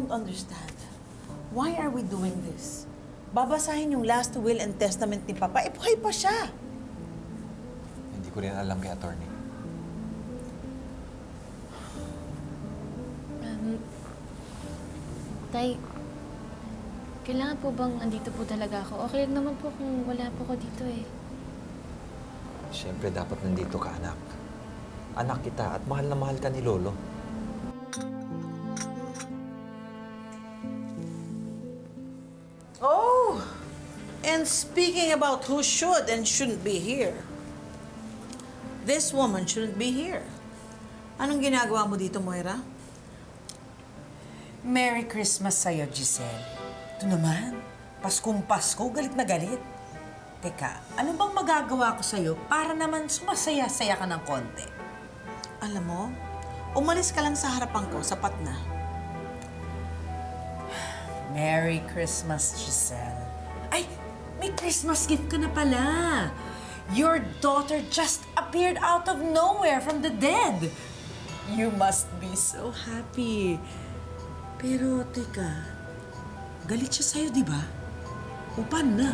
don't understand. Why are we doing this? Babasahin yung last will and testament ni Papa. Eh, buhay pa siya. Hindi ko rin alam kay attorney. Tay, kailangan po bang andito po talaga ako? Okay lang naman po kung wala po ako dito eh. Siyempre, dapat nandito ka, anak. Anak kita at mahal na mahal ka ni Lolo. Oh! And speaking about who should and shouldn't be here, this woman shouldn't be here. Anong ginagawa mo dito, Moira? Merry Christmas sa'yo, Giselle. Ito naman, Paskong Pasko, galit na galit. Teka, ano bang magagawa ko sa'yo para naman sumasaya-saya ka ng konti? Alam mo, umalis ka lang sa harapan ko, sapat na. Merry Christmas, Giselle. Ay, may Christmas gift ka na pala. Your daughter just appeared out of nowhere from the dead. You must be so happy. Pero, teka, galit siya sa'yo, di ba? O paano na?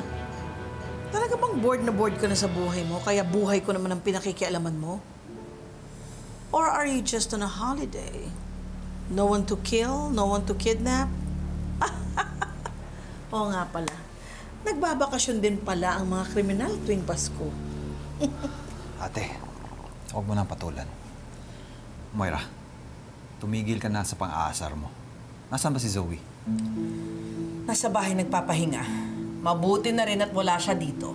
Talaga bang bored na bored ka na sa buhay mo, kaya buhay ko naman ang pinakikialaman mo? Or are you just on a holiday? No one to kill? No one to kidnap? Oo nga pala. Nagbabakasyon din pala ang mga kriminal tuwing Pasko. Ate, huwag mo nang patulan. Moira, tumigil ka na sa pang-aasar mo. Nasaan ba si Zoe? Nasa bahay nagpapahinga. Mabuti na rin at wala siya dito.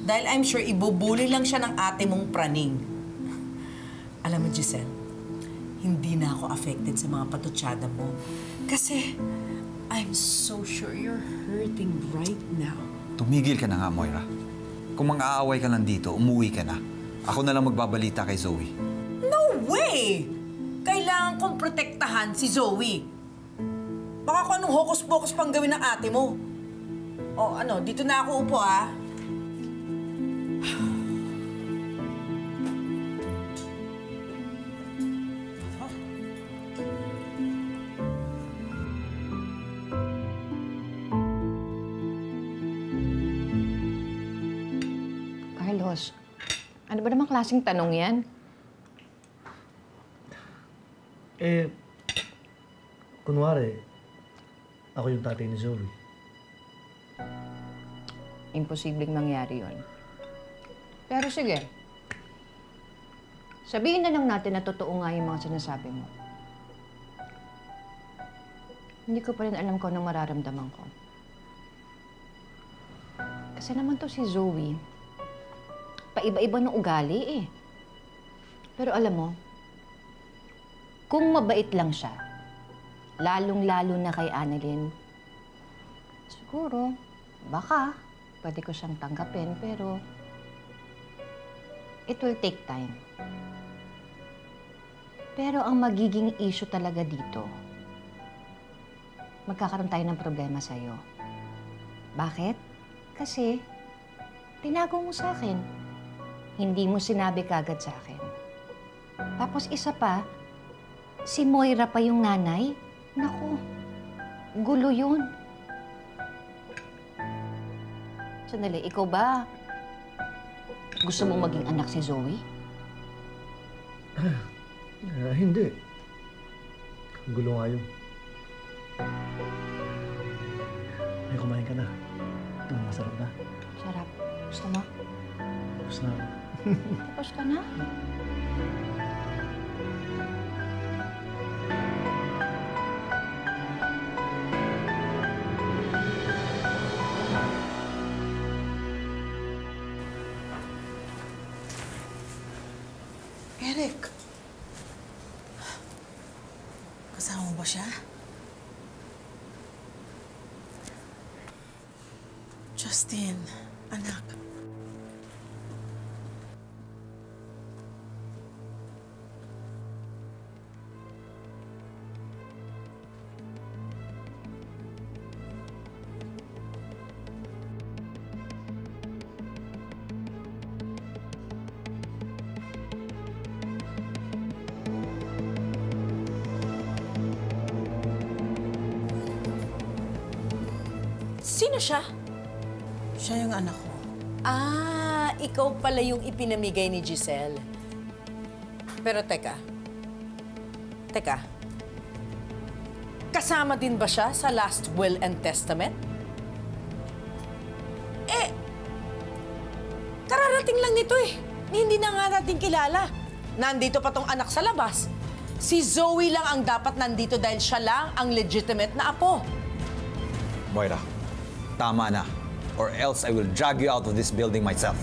Dahil I'm sure ibubuli lang siya ng ate mong praning. Alam mo, Giselle, hindi na ako affected sa mga patutsada mo. Kasi I'm so sure you're hurting right now. Tumigil ka na nga, Moira. Kung mang-aaway ka lang dito, umuwi ka na. Ako na lang magbabalita kay Zoe. No way! Kailangan kong protektahan si Zoe. Baka kung anong hokus-pokus pang gawin ng ate mo. O ano, dito na ako upo, ha? Carlos, ano ba namang klaseng tanong yan? Kunwari, ako yung tatay ni Zoe. Imposibleng mangyari yun. Pero sige, sabihin na lang natin na totoo nga yung mga sinasabi mo. Hindi ko pa rin alam kung anong mararamdaman ko. Kasi naman to si Zoe, paiba-iba ng ugali eh. Pero alam mo, kung mabait lang siya, lalong-lalo na kay Annalyn, siguro, baka, pwede ko siyang tanggapin, pero it will take time. Pero ang magiging issue talaga dito, magkakaroon tayo ng problema sa'yo. Bakit? Kasi, tinago mo sa akin. Hindi mo sinabi kagad sa akin. Tapos isa pa, si Moira pa yung nanay. Naku, gulo yun. Sandali, ikaw ba gusto mong maging anak si Zoe? Hindi. Gulo nga yun. Ay, kumain ka na. Ito, masarap na. Sarap. Gusto mo? Tapos na. Tapos ka na? Eric, kasama mo ba siya? Justin, anak. Sino siya? Siya yung anak ko. Ah, ikaw pala yung ipinamigay ni Giselle. Pero teka. Kasama din ba siya sa last will and testament? Kararating lang nito eh. Hindi na nga natin kilala. Nandito pa tong anak sa labas. Si Zoe lang ang dapat nandito dahil siya lang ang legitimate na apo. Moira, tama na. Or else I will drag you out of this building myself.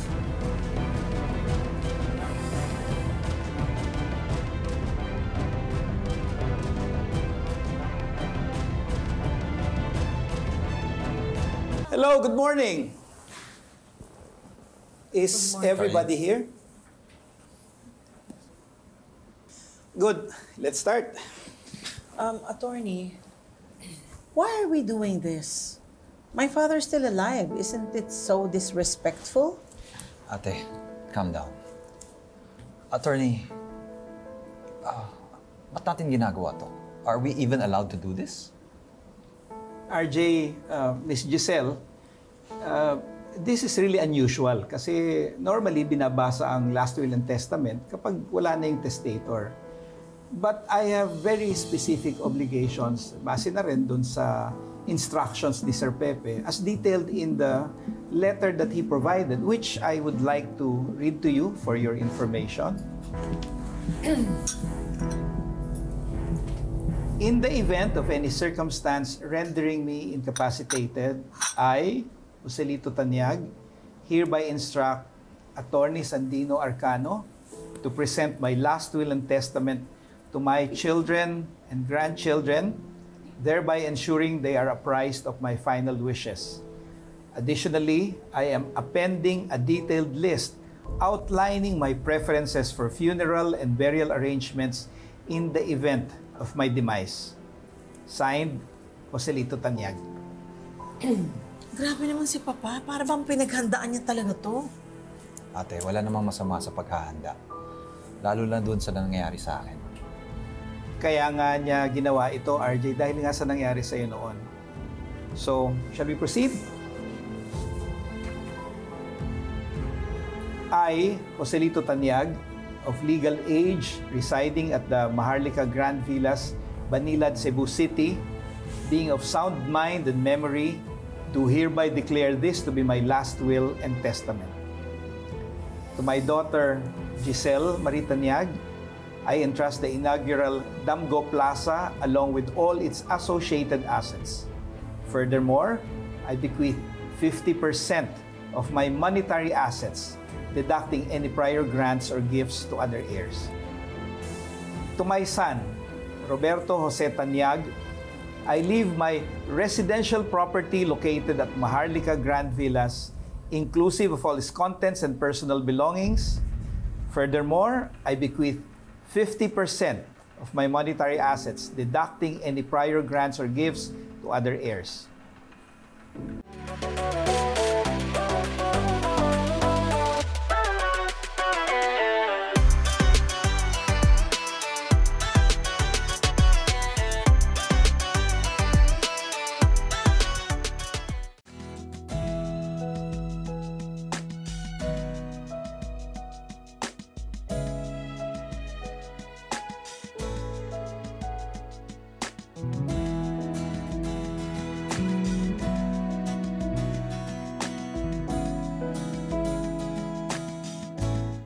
Hello, good morning. Is everybody here? Good. Let's start. Attorney, why are we doing this? My father's still alive. Isn't it so disrespectful? Ate, calm down. Attorney, ba't natin ginagawa to? Are we even allowed to do this? RJ, Miss Giselle, this is really unusual kasi normally binabasa ang last will and testament kapag wala na yung testator. But I have very specific obligations, base na rin dun sa instructions ni Sir Pepe as detailed in the letter that he provided, which I would like to read to you for your information. In the event of any circumstance rendering me incapacitated, I, Joselito Tanyag, hereby instruct Attorney Sandino Arcano to present my last will and testament to my children and grandchildren, thereby ensuring they are apprised of my final wishes. Additionally, I am appending a detailed list outlining my preferences for funeral and burial arrangements in the event of my demise. Signed, Joselito Tanyag. Grabe naman si Papa. Para bang pinaghandaan niya talaga to? Ate, wala namang masama sa paghahanda. Lalo lang doon sa nangyayari sa akin. Kaya nga niya ginawa ito, RJ, dahil nga sa nangyari sa iyo noon. So, shall we proceed? I, Joselito Tanyag, of legal age, residing at the Maharlika Grand Villas, Banilad, Cebu City, being of sound mind and memory, do hereby declare this to be my last will and testament. To my daughter, Giselle Marie Tanyag, I entrust the inaugural Damgo Plaza along with all its associated assets. Furthermore, I bequeath 50% of my monetary assets, deducting any prior grants or gifts to other heirs. To my son, Roberto Jose Tanyag, I leave my residential property located at Maharlika Grand Villas, inclusive of all its contents and personal belongings. Furthermore, I bequeath 50% of my monetary assets, deducting any prior grants or gifts to other heirs.